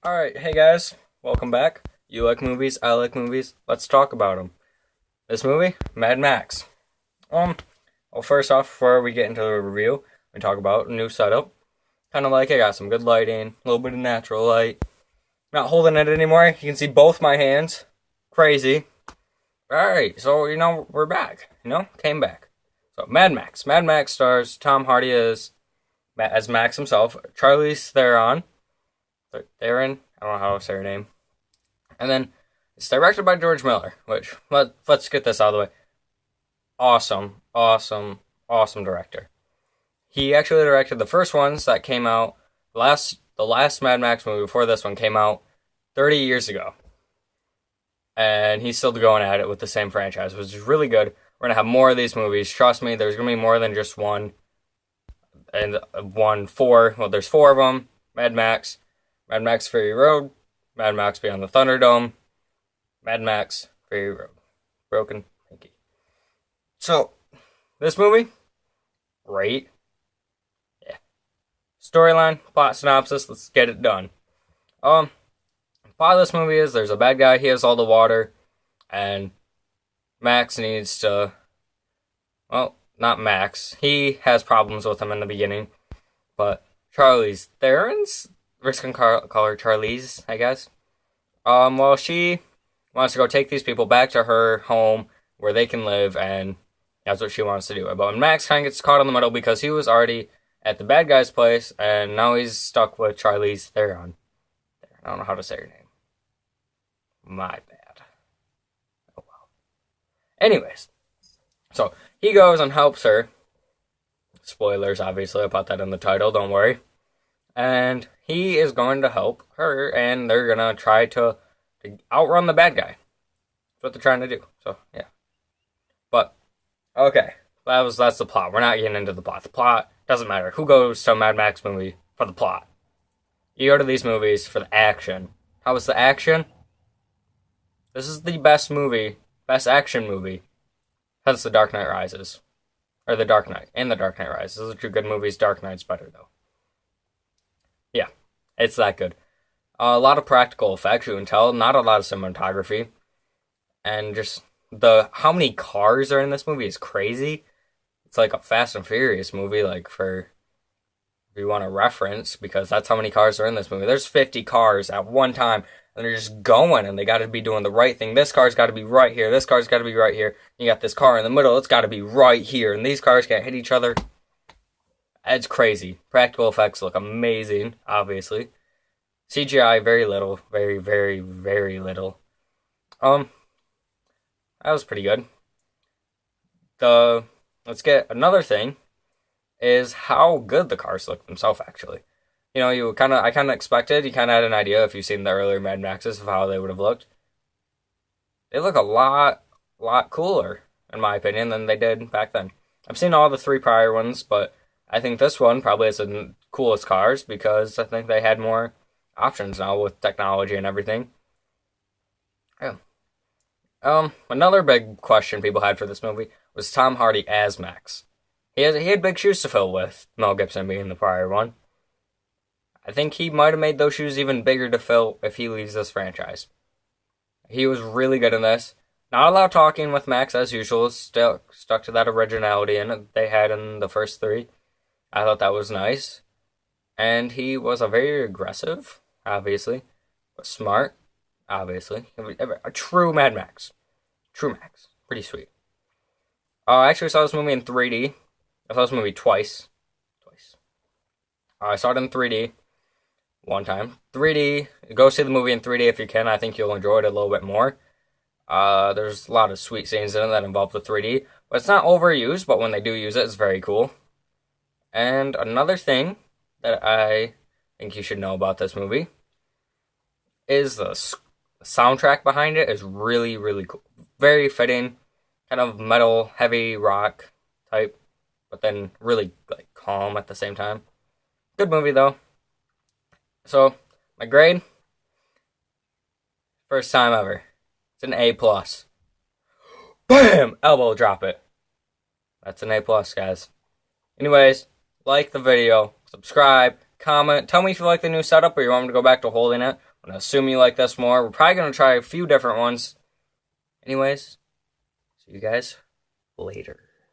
Alright, hey guys, welcome back. You like movies, I like movies, let's talk about them. This movie, Mad Max. Um, well, first off, before we get into the review, we talk about a new setup. Kind of like I got some good lighting, a little bit of natural light. Not holding it anymore, you can see both my hands. Crazy. Alright, so, we're back, came back. So, Mad Max. Mad Max stars Tom Hardy as Max himself, Charlize Theron, Theron. I don't know how to say her name. And then it's directed by George Miller, which let's get this out of the way. Awesome, awesome, awesome director. He actually directed the first ones that came out the last Mad Max movie before this one came out 30 years ago. And he's still going at it with the same franchise, which is really good. We're gonna have more of these movies. Trust me, there's gonna be more than just one. And four. Well, there's four of them. Mad Max Fury Road, Mad Max Beyond the Thunderdome, Mad Max Fury Road, Broken Pinky. So, this movie, great. Yeah. Storyline, plot synopsis, let's get it done. Plot of this movie is there's a bad guy, he has all the water, and Max needs to, well, not Max, he has problems with him in the beginning, but Charlize Theron's, we're just gonna call her Charlize, I guess. Well, she wants to go take these people back to her home where they can live, and that's what she wants to do. But Max kind of gets caught in the middle because he was already at the bad guy's place, and now he's stuck with Charlize Theron. I don't know how to say her name. My bad. Oh well. Anyways, so he goes and helps her. Spoilers, obviously, I put that in the title, don't worry. And he is going to help her, and they're going to try to outrun the bad guy. That's what they're trying to do. So, yeah. But, okay. That's the plot. We're not getting into the plot. The plot doesn't matter. Who goes to a Mad Max movie for the plot? You go to these movies for the action. How was the action? This is the best action movie, since The Dark Knight Rises. Or The Dark Knight, and The Dark Knight Rises. Those are two good movies. Dark Knight's better, though. Yeah, it's that good. A lot of practical effects, you can tell. Not a lot of cinematography. And just how many cars are in this movie is crazy. It's like a Fast and Furious movie, like if you want to reference, because that's how many cars are in this movie. There's 50 cars at one time, and they're just going, and they got to be doing the right thing. This car's got to be right here. This car's got to be right here. You got this car in the middle. It's got to be right here, and these cars can't hit each other. It's crazy. Practical effects look amazing, obviously. CGI, very little. Very, very, very little. That was pretty good. Let's get another thing, is how good the cars look themselves, actually. I kind of expected, you kind of had an idea if you've seen the earlier Mad Maxes of how they would have looked. They look a lot cooler, in my opinion, than they did back then. I've seen all the three prior ones, but I think this one probably has the coolest cars because I think they had more options now with technology and everything. Yeah. Another big question people had for this movie was Tom Hardy as Max. He had big shoes to fill with Mel Gibson being the prior one. I think he might have made those shoes even bigger to fill if he leaves this franchise. He was really good in this. Not a lot of talking with Max as usual, still stuck to that originality they had in the first three. I thought that was nice. And he was a very aggressive, obviously, but smart, obviously. A true Mad Max. True Max. Pretty sweet. I actually saw this movie in 3D. I saw this movie twice. I saw it in 3D one time. 3D, go see the movie in 3D if you can. I think you'll enjoy it a little bit more. There's a lot of sweet scenes in it that involve the 3D, but it's not overused, but when they do use it, it's very cool. And another thing that I think you should know about this movie is the soundtrack behind it is really, really cool. Very fitting, kind of metal, heavy rock type, but then really calm at the same time. Good movie though. So, my grade, first time ever. It's an A+. Bam! Elbow drop it. That's an A+, guys. Anyways, like the video, subscribe, comment. Tell me if you like the new setup or you want me to go back to holding it. I'm going to assume you like this more. We're probably going to try a few different ones. Anyways, see you guys later.